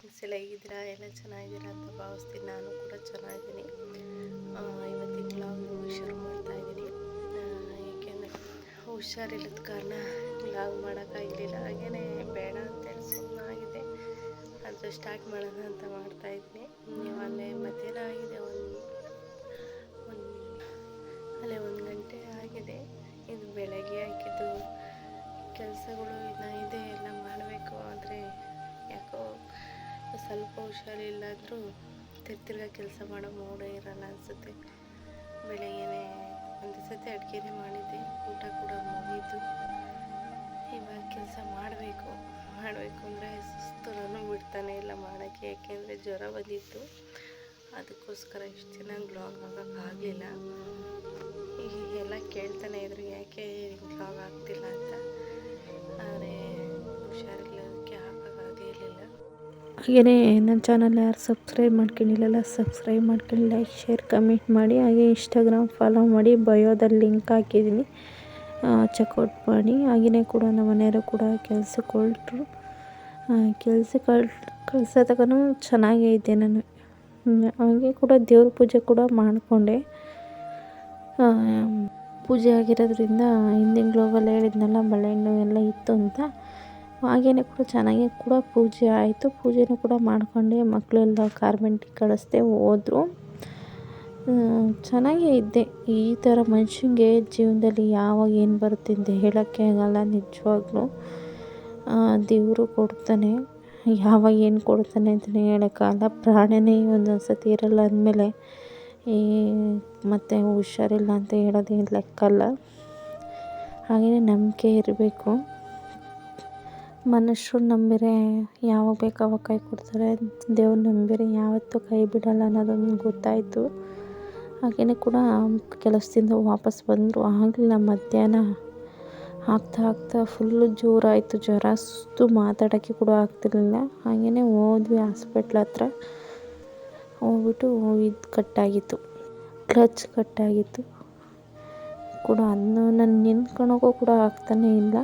Friends ಎಲ್ಲ ಹೇಗಿದ್ದೀರಾ? ಎಲ್ಲ ಚೆನ್ನಾಗಿದ್ದೀರಾ ಅಂತ ಭಾವಿಸ್ತೀನಿ. ನಾನು ಕೂಡ ಚೆನ್ನಾಗಿದ್ದೀನಿ. ಇವತ್ತಿನ ವ್ಲಾಗ್ನ ಶುರು ಮಾಡ್ತಾ ಇದ್ದೀನಿ. ಏಕೆಂದರೆ ಹುಷಾರಿಲ್ಲದ ಕಾರಣ ವ್ಲಾಗ್ ಮಾಡೋಕ್ಕಾಗಲಿಲ್ಲ. ಹಾಗೆಯೇ ಬೇಡ ಅಂತೇಳಿ ಸುಮ್ಮನಾಗಿದೆ. ಅದು ಸ್ಟಾರ್ಟ್ ಮಾಡೋಣ ಅಂತ ಮಾಡ್ತಾಯಿದ್ದೀನಿ. ಅಲ್ಲೇ ಮಧ್ಯಾಹ್ನ ಆಗಿದೆ, ಅಲ್ಲೇ 1 ಗಂಟೆ ಆಗಿದೆ. ಇದು ಬೆಳಗ್ಗೆ ಹಾಕಿದ್ದು ಕೆಲಸಗಳು ಇನ್ನೂ ಇದೆ, ಎಲ್ಲ ಮಾಡಬೇಕು. ಆದರೆ ಯಾಕೋ ಸ್ವಲ್ಪ ಹುಷಾರಿಲ್ಲ ಅಂದರೂ ತಿರ್ಗಾ ಕೆಲಸ ಮಾಡೋ ಮೂಡೇ ಇರಲ್ಲ ಅನಿಸುತ್ತೆ. ಬೆಳಗ್ಗೆನೇ ಒಂದು ಸತಿ ಅಡುಗೆನೇ ಮಾಡಿದ್ದೆ, ಊಟ ಕೂಡ ಮುಗೀತು. ಇವಾಗ ಕೆಲಸ ಮಾಡಬೇಕು ಅಂದರೆ ಸುಸ್ತು ನಾನು ಬಿಡ್ತಾನೆ ಇಲ್ಲ ಮಾಡೋಕ್ಕೆ. ಯಾಕೆಂದರೆ ಜ್ವರ ಬಂದಿತ್ತು, ಅದಕ್ಕೋಸ್ಕರ ಇಷ್ಟು ದಿನ ವ್ಲಾಗ್ ಹಾಕೋಕ್ಕಾಗಲಿಲ್ಲ. ಎಲ್ಲ ಕೇಳ್ತಾನೆ ಇದ್ರು, ಯಾಕೆ ವ್ಲಾಗ್ ಆಗ್ತಿಲ್ಲ ಅಂತ. ಆದರೆ ಹುಷಾರಿಲ್ಲದಕ್ಕೆ ಹಾಕೋಕ್ಕಾಗಲಿಲ್ಲ. ಹಾಗೆಯೇ ನನ್ನ ಚಾನಲ್ ಯಾರು ಸಬ್ಸ್ಕ್ರೈಬ್ ಮಾಡ್ಕೊಂಡಿಲ್ಲ, ಸಬ್ಸ್ಕ್ರೈಬ್ ಮಾಡ್ಕೊಂಡು ಲೈಕ್, ಶೇರ್, ಕಮೆಂಟ್ ಮಾಡಿ. ಹಾಗೆ ಇನ್ಸ್ಟಾಗ್ರಾಮ್ ಫಾಲೋ ಮಾಡಿ, ಬಯೋದಲ್ಲಿ ಲಿಂಕ್ ಹಾಕಿದ್ದೀನಿ, ಚೆಕ್ಔಟ್ ಮಾಡಿ. ಹಾಗೆಯೇ ಕೂಡ ನಮ್ಮ ಮನೆಯವರು ಕೂಡ ಕೆಲ್ಸಕ್ಕೆ ಹೊರಟ್ರು. ಕೆಲಸ ತಗೊಂಡು ಚೆನ್ನಾಗೇ ಇದ್ದೆ ನಾನು. ಹಾಗೆ ಕೂಡ ದೇವ್ರ ಪೂಜೆ ಕೂಡ ಮಾಡಿಕೊಂಡೆ. ಪೂಜೆ ಆಗಿರೋದ್ರಿಂದ ಹಿಂದಿನ ಗ್ಲೋಬಲ್ಲಿ ಹೇಳಿದ್ನಲ್ಲ, ಬಾಳೆಹಣ್ಣು ಎಲ್ಲ ಇತ್ತು ಅಂತ. ಹಾಗೆಯೇ ಕೂಡ ಚೆನ್ನಾಗಿ ಕೂಡ ಪೂಜೆ ಆಯಿತು. ಪೂಜೆನೂ ಕೂಡ ಮಾಡಿಕೊಂಡೆ. ಮಕ್ಕಳೆಲ್ಲ ಕಾರ್ಮೆಂಟಿಗೆ ಕಳಿಸ್ದೆ, ಹೋದರು. ಚೆನ್ನಾಗೇ ಇದ್ದೆ. ಈ ಥರ ಮನುಷ್ಯಂಗೆ ಜೀವನದಲ್ಲಿ ಯಾವಾಗ ಏನು ಬರುತ್ತೆ ಅಂತ ಹೇಳೋಕ್ಕೆ ಆಗಲ್ಲ. ನಿಜವಾಗ್ಲೂ ದೇವರು ಕೊಡ್ತಾನೆ, ಯಾವಾಗ ಏನು ಕೊಡ್ತಾನೆ ಅಂತಲೇ ಹೇಳೋಕ್ಕಾಗಲ್ಲ. ಪ್ರಾಣನೇ ಒಂದೊಂದು ಸತಿ ಇರಲ್ಲ ಅಂದಮೇಲೆ ಮತ್ತು ಹುಷಾರಿಲ್ಲ ಅಂತ ಹೇಳೋದೇನು ಲೆಕ್ಕಲ್ಲ. ಹಾಗೆಯೇ ನಂಬಿಕೆ ಇರಬೇಕು. ಮನುಷ್ಯರು ನಂಬಿದರೆ ಯಾವಾಗ ಬೇಕು ಅವಾಗ ಕೈ ಕೊಡ್ತಾರೆ, ದೇವ್ರು ನಂಬಿದರೆ ಯಾವತ್ತೂ ಕೈ ಬಿಡಲ್ಲ ಅನ್ನೋದೊಂದು ಗೊತ್ತಾಯಿತು. ಹಾಗೆಯೇ ಕೂಡ ಕೆಲಸದಿಂದ ವಾಪಸ್ ಬಂದರು. ಆಗಲಿಲ್ಲ, ಮಧ್ಯಾಹ್ನ ಆಗ್ತಾ ಫುಲ್ಲು ಜೋರಾಯಿತು ಜ್ವರ, ಸುಸ್ತು, ಮಾತಾಡೋಕ್ಕೆ ಕೂಡ ಆಗ್ತಿರ್ಲಿಲ್ಲ. ಹಾಗೆಯೇ ಹೋದ್ವಿ ಹಾಸ್ಪಿಟ್ಲ್ ಹತ್ರ. ಹೋಗ್ಬಿಟ್ಟು ಇದು ಕಟ್ಟಾಗಿತ್ತು, ಕ್ಲಚ್ ಕಟ್ಟಾಗಿತ್ತು ಕೂಡ. ಅದನ್ನು ನಾನು ನಿಂತ್ಕೊಳೋಕ್ಕೂ ಕೂಡ ಆಗ್ತಾನೇ ಇಲ್ಲ.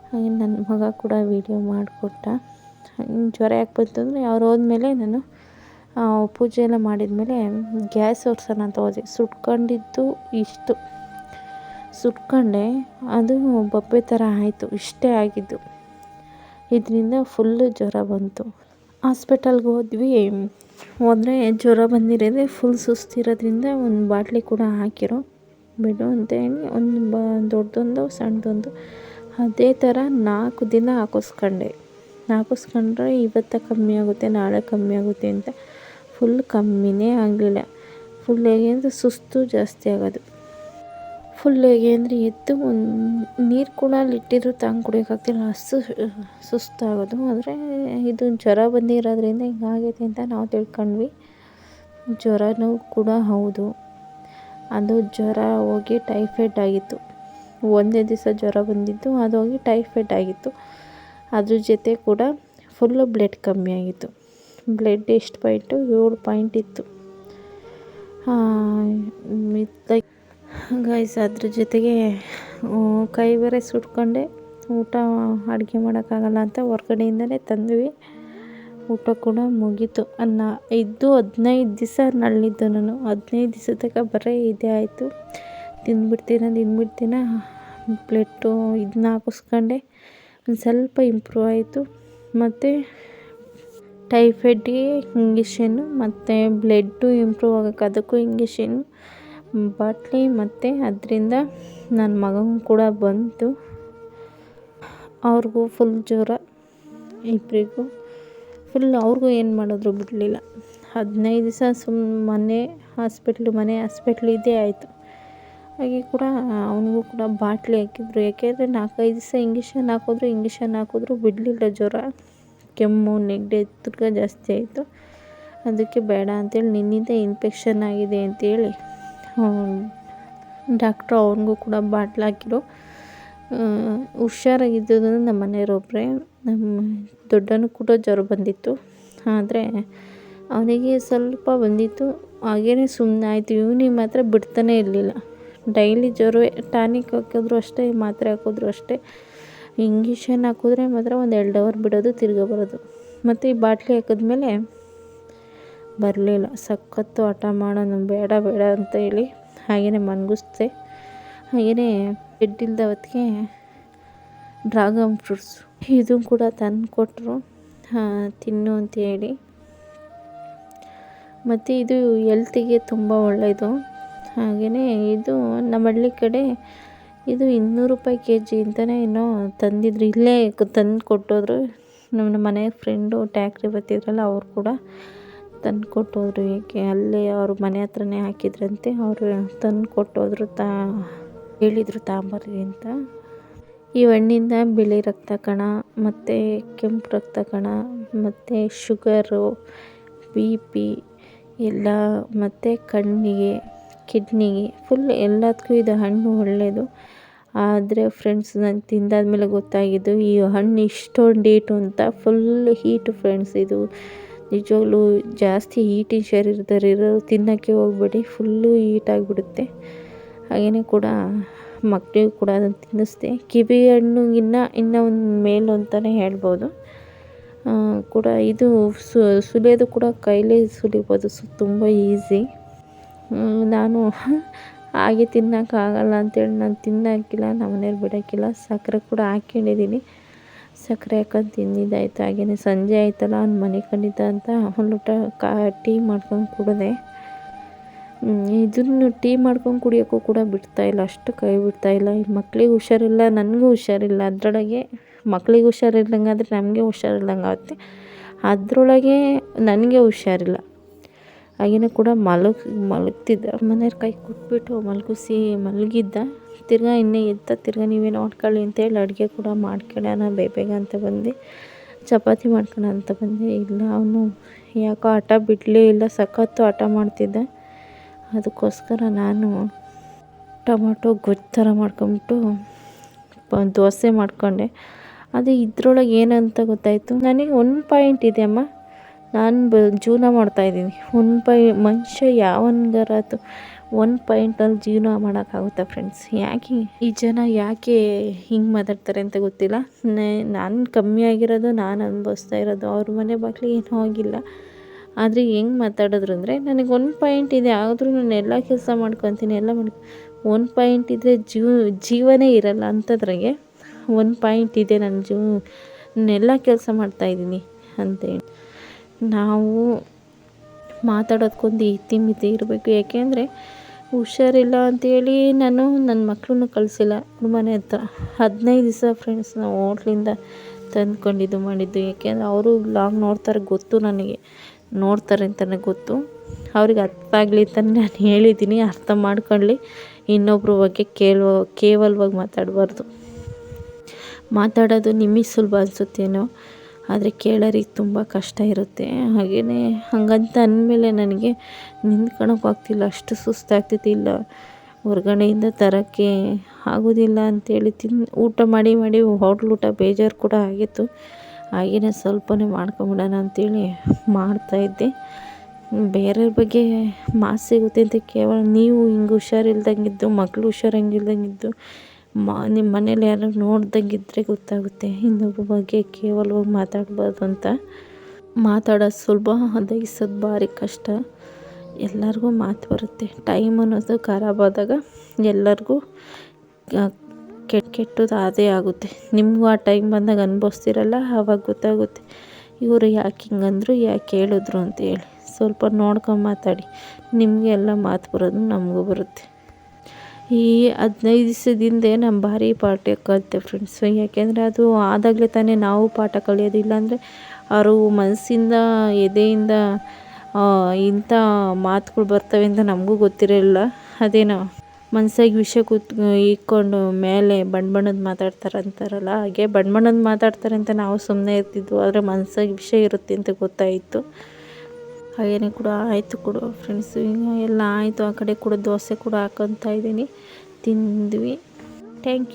ಹಾಗೆ ನನ್ನ ಮಗ ಕೂಡ ವೀಡಿಯೋ ಮಾಡಿಕೊಟ್ಟ. ಜ್ವರ ಯಾಕೆ ಬಂತು ಅಂದರೆ ಅವ್ರು ಹೋದ್ಮೇಲೆ ನಾನು ಪೂಜೆ ಎಲ್ಲ ಮಾಡಿದ್ಮೇಲೆ ಗ್ಯಾಸ್ ಒರೆಸೋಣ ಅಂತ ಹೋದೆ. ಸುಟ್ಕೊಂಡಿದ್ದು ಇಷ್ಟು ಸುಟ್ಕೊಂಡೆ, ಅದು ಬೊಬ್ಬೆ ಥರ ಆಯಿತು. ಇಷ್ಟೇ ಆಗಿದ್ದು. ಇದರಿಂದ ಫುಲ್ಲು ಜ್ವರ ಬಂತು. ಹಾಸ್ಪಿಟಲ್ಗೆ ಹೋದರೆ ಜ್ವರ ಬಂದಿರೋದೆ ಫುಲ್ ಸುಸ್ತಿರೋದ್ರಿಂದ ಒಂದು ಬಾಟ್ಲಿ ಕೂಡ ಹಾಕಿರೋ ಬಿಡು ಅಂತೇಳಿ ಒಂದು ದೊಡ್ಡದೊಂದು ಸಣ್ಣದೊಂದು ಅದೇ ಥರ 4 ದಿನ ಹಾಕಿಸ್ಕೊಂಡ್ರೆ ಇವತ್ತು ಕಮ್ಮಿ ಆಗುತ್ತೆ, ನಾಳೆ ಕಮ್ಮಿ ಆಗುತ್ತೆ ಅಂತ. ಫುಲ್ ಕಮ್ಮಿನೇ ಆಗಲಿಲ್ಲ. ಫುಲ್ ಹೇಗೆ ಅಂದರೆ ಸುಸ್ತು ಜಾಸ್ತಿ ಆಗೋದು. ಫುಲ್ ಹೇಗೆ ಅಂದರೆ ಎದ್ದು ಒಂದು ನೀರು ಕೂಡ ಇಟ್ಟಿದ್ರು ತಂದು ಕುಡಿಯೋಕ್ಕಾಗ್ತಿಲ್ಲ, ಅಷ್ಟು ಸುಸ್ತಾಗೋದು. ಆದರೆ ಇದು ಜ್ವರ ಬಂದಿರೋದ್ರಿಂದ ಹಿಂಗಾಗೈತೆ ಅಂತ ನಾವು ತಿಳ್ಕೊಂಡ್ವಿ. ಜ್ವರನೂ ಕೂಡ ಹೌದು. ಅದು ಜ್ವರ ಹೋಗಿ ಟೈಫಾಯ್ಡ್ ಆಗಿತ್ತು. ಒಂದೇ ದಿವಸ ಜ್ವರ ಬಂದಿತ್ತು, ಅದು ಹೋಗಿ ಟೈಫಾಯ್ಡ್ ಆಗಿತ್ತು. ಅದ್ರ ಜೊತೆ ಕೂಡ ಫುಲ್ಲು ಬ್ಲಡ್ ಕಮ್ಮಿ ಆಗಿತ್ತು. ಬ್ಲಡ್ ಎಷ್ಟು ಪಾಯಿಂಟು? 7 ಪಾಯಿಂಟ್ ಇತ್ತು. ಗೈಸ್, ಅದ್ರ ಜೊತೆಗೆ ಕೈ ಬೇರೆ ಸುಟ್ಕೊಂಡೆ. ಊಟ ಅಡುಗೆ ಮಾಡೋಕ್ಕಾಗಲ್ಲ ಅಂತ ಹೊರ್ಗಡೆಯಿಂದಲೇ ತಂದ್ವಿ. ಊಟ ಕೂಡ ಮುಗೀತು. ಇದ್ದು 15 ದಿವಸ ನಳ್ಳಿದ್ದು ನಾನು. 15 ದಿವಸ ತನಕ ಬರೀ ಇದೇ ಆಯಿತು. ತಿಂದ್ಬಿಡ್ತೀನ ಬ್ಲಡ್ಡು ಇದನ್ನ ಹಾಕಿಸ್ಕೊಂಡೆ. ಒಂದು ಸ್ವಲ್ಪ ಇಂಪ್ರೂವ್ ಆಯಿತು. ಮತ್ತು ಟೈಫಾಯ್ಡ್ಗೆ ಇಂಜೆಕ್ಷನ್ನು, ಮತ್ತು ಬ್ಲಡ್ಡು ಇಂಪ್ರೂವ್ ಆಗೋಕ್ಕೆ ಅದಕ್ಕೂ ಇಂಜೆಕ್ಷನ್ನು, ಬಾಟ್ಲಿ. ಮತ್ತು ಅದರಿಂದ ನನ್ನ ಮಗನಿಗೂ ಕೂಡ ಬಂತು. ಅವ್ರಿಗೂ ಫುಲ್ ಜ್ವರ, ಇಬ್ಬರಿಗೂ ಫುಲ್. ಅವ್ರಿಗೂ ಏನು ಮಾಡಿದ್ರು ಬಿಡಲಿಲ್ಲ. 15 ದಿವಸ ಮನೆ ಹಾಸ್ಪಿಟ್ಲ್ ಇದೇ ಆಯಿತು. ಹಾಗೆ ಕೂಡ ಅವನಿಗೂ ಕೂಡ ಬಾಟ್ಲಿ ಹಾಕಿದ್ರು. ಯಾಕೆಂದರೆ 4-5 ದಿವಸ ಇಂಜೆಕ್ಷನ್ ಹಾಕಿದ್ರು ಬಿಡಲಿಲ್ಲ ಜ್ವರ. ಕೆಮ್ಮು, ನೆಗಡಿ ತಿರ್ಗಾ ಜಾಸ್ತಿ ಆಯಿತು. ಅದಕ್ಕೆ ಬೇಡ ಅಂತೇಳಿ ನಿನ್ನಿಂದ ಇನ್ಫೆಕ್ಷನ್ ಆಗಿದೆ ಅಂತೇಳಿ ಡಾಕ್ಟ್ರು ಅವನಿಗೂ ಕೂಡ ಬಾಟ್ಲ್ ಹಾಕಿದ್ರು. ಹುಷಾರಾಗಿದ್ದು ನಮ್ಮ ಮನೆಯವರೊಬ್ಬರೇ. ನಮ್ಮ ದೊಡ್ಡನೂ ಕೂಡ ಜ್ವರ ಬಂದಿತ್ತು, ಆದರೆ ಅವನಿಗೆ ಸ್ವಲ್ಪ ಬಂದಿತ್ತು. ಹಾಗೇ ಸುಮ್ಮನೆ ಆಯಿತು. ಇವನಿಗೆ ಮಾತ್ರ ಬಿಡ್ತಾನೇ ಇರಲಿಲ್ಲ. ಡೈಲಿ ಜ್ವರವೇ. ಟಾನಿಕ್ ಹಾಕಿದ್ರು ಅಷ್ಟೇ, ಮಾತ್ರೆ ಹಾಕಿದ್ರು ಅಷ್ಟೇ. ಇಂಜೆಕ್ಷನ್ ಹಾಕಿದ್ರೆ ಮಾತ್ರ ಒಂದು 2 ಅವರ್ ಬಿಡೋದು, ತಿರ್ಗಾ ಬರೋದು. ಮತ್ತು ಈ ಬಾಟ್ಲಿ ಹಾಕಿದ್ಮೇಲೆ ಬರಲಿಲ್ಲ. ಸಖತ್ತು ಹಠ ಮಾಡೋನು, ಬೇಡ ಬೇಡ ಅಂತ ಹೇಳಿ ಹಾಗೆಯೇ ಮನ್ಗಿಸ್ದೆ. ಹಾಗೆಯೇ ಬೆಡ್ಡಿಲ್ದ ಹೊತ್ತಿಗೆ ಡ್ರಾಗನ್ ಫ್ರೂಟ್ಸ್ ಇದು ಕೂಡ ತಂದು ಕೊಟ್ಟರು ತಿನ್ನು ಅಂತ ಹೇಳಿ. ಮತ್ತು ಇದು ಎಲ್ತಿಗೆ ತುಂಬ ಒಳ್ಳೆಯದು. ಹಾಗೆಯೇ ಇದು ನಮ್ಮ ಹಳ್ಳಿ ಕಡೆ ಇದು 200 ರೂಪಾಯಿ kg ಅಂತಲೇ ಏನೋ ತಂದಿದ್ರು, ಇಲ್ಲೇ ತಂದು ಕೊಟ್ಟೋದ್ರು. ನಮ್ಮ ಮನೆ ಫ್ರೆಂಡು ಟ್ಯಾಕ್ರಿ ಬರ್ತಿದ್ರಲ್ಲ ಅವ್ರು ಕೂಡ ತಂದು ಕೊಟ್ಟೋದ್ರು. ಏಕೆ ಅಲ್ಲೇ ಅವ್ರ ಮನೆ ಹತ್ರನೇ ಹಾಕಿದ್ರಂತೆ, ಅವರು ತಂದು ಕೊಟ್ಟೋದ್ರು. ಹೇಳಿದರು ತಗೊಂಬರ್ರಿ ಅಂತ. ಈ ಹಣ್ಣಿಂದ ಬಿಳಿ ರಕ್ತ ಕಣ ಮತ್ತು ಕೆಂಪು ರಕ್ತ ಕಣ ಮತ್ತು ಶುಗರು, BP ಎಲ್ಲ, ಮತ್ತು ಕಣ್ಣಿಗೆ, ಕಿಡ್ನಿಗೆ ಫುಲ್ ಎಲ್ಲದಕ್ಕೂ ಇದು ಹಣ್ಣು ಒಳ್ಳೆಯದು. ಆದರೆ ಫ್ರೆಂಡ್ಸ್ ನಾನು ತಿಂದಾದ್ಮೇಲೆ ಗೊತ್ತಾಗಿದ್ದು ಈ ಹಣ್ಣು ಇಷ್ಟೊಂದು ಹೀಟು ಅಂತ. ಫುಲ್ ಹೀಟು ಫ್ರೆಂಡ್ಸ್, ಇದು ನಿಜವಾಗ್ಲೂ ಜಾಸ್ತಿ ಹೀಟಿನ ಶರೀರದಲ್ಲಿರೋ ತಿನ್ನೋಕ್ಕೆ ಹೋಗ್ಬೇಡಿ, ಫುಲ್ಲು ಹೀಟಾಗಿಬಿಡುತ್ತೆ. ಹಾಗೆಯೇ ಕೂಡ ಮಕ್ಕಳಿಗೂ ಕೂಡ ಅದನ್ನು ತಿನ್ನಿಸ್ದೆ. ಕಿವಿ ಹಣ್ಣುಗಿನ್ನ ಇನ್ನೂ ಒಂದು ಮೇಲು ಅಂತಲೇ ಹೇಳ್ಬೋದು. ಕೂಡ ಇದು ಸುಲಿಯೋದು ಕೂಡ ಕೈಲೇ ಸುಲಿಬೋದು, ತುಂಬ ಈಸಿ. ನಾನು ಹಾಗೆ ತಿನ್ನೋಕ್ಕಾಗಲ್ಲ ಅಂತೇಳಿ ನಾನು ತಿನ್ನೋಕ್ಕಿಲ್ಲ, ನಮ್ಮ ಮನೇಲಿ ಬಿಡೋಕ್ಕಿಲ್ಲ. ಸಕ್ಕರೆ ಕೂಡ ಹಾಕ್ಕೊಂಡಿದ್ದೀನಿ, ಸಕ್ಕರೆ ಹಾಕೊಂಡು ತಿಂದಿದ್ದಾಯಿತು. ಹಾಗೆಯೇ ಸಂಜೆ ಆಯ್ತಲ್ಲ, ಅವ್ನು ಮನೆ ಕಂಡಿದ್ದ ಅಂತ ಒಂದು ಲೋಟ ಟೀ ಮಾಡ್ಕೊಂಡು ಕುಡಿದೆ. ಇದನ್ನು ಟೀ ಮಾಡ್ಕೊಂಡು ಕುಡಿಯೋಕ್ಕೂ ಕೂಡ ಬಿಡ್ತಾಯಿಲ್ಲ, ಅಷ್ಟು ಕೈ ಬಿಡ್ತಾಯಿಲ್ಲ. ಈ ಮಕ್ಳಿಗೆ ಹುಷಾರಿಲ್ಲ, ನನಗೂ ಹುಷಾರಿಲ್ಲ. ಅದರೊಳಗೆ ಮಕ್ಳಿಗೆ ಹುಷಾರಿಲ್ದಂಗೆ ಆದರೆ ನಮಗೆ ಹುಷಾರಿಲ್ದಂಗೆ ಆಗುತ್ತೆ, ಅದರೊಳಗೆ ನನಗೆ ಹುಷಾರಿಲ್ಲ. ಹಾಗೆಯೇ ಕೂಡ ಮಲಗ್ತಿದ್ದ, ಮನೆಯವ್ರ ಕೈ ಕೊಟ್ಬಿಟ್ಟು ಮಲಗಿದ್ದ. ತಿರ್ಗಾ ಇನ್ನೇ ಎದ್ದ, ತಿರ್ಗಾ ನೀವೇ ನೋಡ್ಕೊಳ್ಳಿ ಅಂತೇಳಿ ಅಡುಗೆ ಕೂಡ ಮಾಡ್ಕೊಳ್ಳೋಣ ಬೇಗ ಅಂತ ಬಂದು ಚಪಾತಿ ಮಾಡ್ಕೊಳ್ಳೋಣ ಅಂತ ಬಂದೆ. ಇಲ್ಲ, ಅವನು ಯಾಕೋ ಹಠ ಬಿಡಲೇ ಇಲ್ಲ, ಸಖತ್ತು ಹಠ ಮಾಡ್ತಿದ್ದ. ಅದಕ್ಕೋಸ್ಕರ ನಾನು ಟೊಮೊಟೊ ಗೊಜ್ಜು ಥರ ಮಾಡ್ಕೊಂಬಿಟ್ಟು ದೋಸೆ ಮಾಡ್ಕೊಂಡೆ. ಅದು ಇದ್ರೊಳಗೆ ಏನಂತ ಗೊತ್ತಾಯಿತು ನನಗೆ. 1 ಪಾಯಿಂಟ್ ಇದೆ ಅಮ್ಮ, ನಾನು ಜೀವನ ಮಾಡ್ತಾಯಿದ್ದೀನಿ. ಮನುಷ್ಯ ಯಾವನ್ಗಾರಾತು 1 ಪಾಯಿಂಟಲ್ಲಿ ಜೀವನ ಮಾಡೋಕ್ಕಾಗುತ್ತಾ ಫ್ರೆಂಡ್ಸ್? ಯಾಕೆ ಈ ಜನ ಯಾಕೆ ಹಿಂಗೆ ಮಾತಾಡ್ತಾರೆ ಅಂತ ಗೊತ್ತಿಲ್ಲ. ನಾನು ಕಮ್ಮಿ ಆಗಿರೋದು, ನಾನು ಅನುಭವಿಸ್ತಾ ಇರೋದು. ಅವ್ರ ಮನೆ ಬಾಗಿಲಿಗೆ ಏನೂ ಹೋಗಿಲ್ಲ, ಆದರೆ ಹೆಂಗೆ ಮಾತಾಡಿದ್ರು ಅಂದರೆ ನನಗೆ 1 ಪಾಯಿಂಟ್ ಇದೆ, ಆದರೂ ನಾನು ಎಲ್ಲ ಕೆಲಸ ಮಾಡ್ಕೊತೀನಿ, ಎಲ್ಲ 1 ಪಾಯಿಂಟ್ ಇದ್ದರೆ ಜೀವನೇ ಇರಲ್ಲ. ಅಂಥದ್ರಾಗೆ 1 ಪಾಯಿಂಟ್ ಇದೆ, ನಾನೆಲ್ಲ ಕೆಲಸ ಮಾಡ್ತಾಯಿದ್ದೀನಿ ಅಂತೇಳಿ. ನಾವು ಮಾತಾಡೋದಕ್ಕೊಂದು ಇತಿಮಿತಿ ಇರಬೇಕು. ಯಾಕೆಂದರೆ ಹುಷಾರಿಲ್ಲ ಅಂತೇಳಿ ನಾನು ನನ್ನ ಮಕ್ಕಳನ್ನು ಕಳಿಸಿಲ್ಲ ಅವ್ರ ಮನೆ ಹತ್ರ. 15 ದಿವಸ ಫ್ರೆಂಡ್ಸ್ ನಾವು ಹೋಟ್ಲಿಂದ ತಂದ್ಕೊಂಡಿದ್ದು ಮಾಡಿದ್ದು. ಯಾಕೆಂದರೆ ಅವರು ವ್ಲಾಗ್ ನೋಡ್ತಾರೆ, ಗೊತ್ತು ನನಗೆ ನೋಡ್ತಾರೆ ಅಂತಲೇ ಗೊತ್ತು. ಅವ್ರಿಗೆ ಅರ್ಥ ಆಗಲಿ ಅಂತಲೇ ನಾನು ಹೇಳಿದ್ದೀನಿ, ಅರ್ಥ ಮಾಡ್ಕೊಳ್ಳಿ. ಇನ್ನೊಬ್ರ ಬಗ್ಗೆ ಕೇವಲವಾಗಿ ಮಾತಾಡಬಾರ್ದು. ಮಾತಾಡೋದು ನಿಮಗೆ ಸುಲಭ ಅನಿಸುತ್ತೇನೋ, ಆದರೆ ಕೇಳೋರಿಗೆ ತುಂಬ ಕಷ್ಟ ಇರುತ್ತೆ. ಹಾಗೆಯೇ ಹಾಗಂತ ಅಂದಮೇಲೆ ನನಗೆ ನಿಂತ್ಕೊಳ್ಳೋಕೆ ಆಗ್ತಿಲ್ಲ, ಅಷ್ಟು ಸುಸ್ತಾಗ್ತಿತ್ತು. ಇಲ್ಲ, ಹೊರ್ಗಡೆಯಿಂದ ತರೋಕ್ಕೆ ಆಗೋದಿಲ್ಲ ಅಂಥೇಳಿ ಊಟ ಮಾಡಿ ಹೋಟ್ಲ್ ಊಟ ಬೇಜಾರು ಕೂಡ ಆಗಿತ್ತು. ಹಾಗೆಯೇ ಸ್ವಲ್ಪನೇ ಮಾಡ್ಕೊಂಬಿಡೋಣ ಅಂಥೇಳಿ ಮಾಡ್ತಾಯಿದ್ದೆ. ಬೇರೆಯವ್ರ ಬಗ್ಗೆ ಮಾತು ಸಿಗುತ್ತೆ ಅಂತ ಕೇವಲ ನೀವು ಹಿಂಗೆ ಹುಷಾರಿಲ್ದಂಗಿದ್ದು, ಮಕ್ಕಳು ಹುಷಾರಂಗಿಲ್ದಂಗಿದ್ದು, ನಿಮ್ಮ ಮನೇಲಿ ಯಾರು ನೋಡ್ದಂಗಿದ್ರೆ ಗೊತ್ತಾಗುತ್ತೆ. ಇನ್ನೊಬ್ಬರ ಬಗ್ಗೆ ಕೇವಲವಾಗಿ ಮಾತಾಡ್ಬಾರ್ದು ಅಂತ. ಮಾತಾಡೋದು ಸುಲಭ, ದಹಿಸೋದು ಭಾರಿ ಕಷ್ಟ. ಎಲ್ಲರಿಗೂ ಮಾತು ಬರುತ್ತೆ. ಟೈಮ್ ಅನ್ನೋದು ಖರಾಬ್ ಆದಾಗ ಎಲ್ಲರಿಗೂ ಕೆಟ್ಟದ್ದು ಅದೇ ಆಗುತ್ತೆ. ನಿಮಗೂ ಆ ಟೈಮ್ ಬಂದಾಗ ಅನುಭವಿಸ್ತಿರಲ್ಲ, ಆವಾಗ ಗೊತ್ತಾಗುತ್ತೆ ಇವರು ಯಾಕೆ ಹಿಂಗಂದ್ರು, ಯಾಕೆ ಹೇಳಿದ್ರು ಅಂತೇಳಿ. ಸ್ವಲ್ಪ ನೋಡ್ಕೊಂಡು ಮಾತಾಡಿ, ನಿಮಗೆ ಎಲ್ಲ ಮಾತು ಬರೋದು ನಮಗೂ ಬರುತ್ತೆ. ಈ 15 ದಿವಸದಿಂದ ನಾನು ಭಾರಿ ಪಾಠ ಕಲಿತೆ ಫ್ರೆಂಡ್ಸ್. ಯಾಕೆಂದರೆ ಅದು ಆದಾಗಲೇ ತಾನೇ ನಾವು ಪಾಠ ಕಲಿಯೋದು. ಇಲ್ಲಾಂದರೆ ಅವರು ಮನಸ್ಸಿಂದ, ಎದೆಯಿಂದ ಇಂಥ ಮಾತುಗಳು ಬರ್ತವೆ ಅಂತ ನಮಗೂ ಗೊತ್ತಿರಲಿಲ್ಲ. ಅದೇನೋ ಮನಸ್ಸಾಗಿ ವಿಷ ಇಟ್ಕೊಂಡು ಮೇಲೆ ಬಣ್ಣದ ಮಾತಾಡ್ತಾರೆ ಅಂತಾರಲ್ಲ, ಹಾಗೆ ಬಣ್ಣದ ಮಾತಾಡ್ತಾರೆ ಅಂತ ನಾವು ಸುಮ್ಮನೆ ಇರ್ತಿದ್ವು. ಆದರೆ ಮನಸ್ಸಾಗಿ ವಿಷ ಇರುತ್ತೆ ಅಂತ ಗೊತ್ತಾಯಿತು. ಹಾಗೆಯೇ ಕೂಡ ಆಯಿತು ಕೂಡ ಫ್ರೆಂಡ್ಸ್. ಈಗ ಎಲ್ಲ ಆಯಿತು. ಆ ಕಡೆ ಕೂಡ ದೋಸೆ ಕೂಡ ಹಾಕೊತಾ ಇದ್ದೀನಿ, ತಿಂದ್ವಿ. Thank you.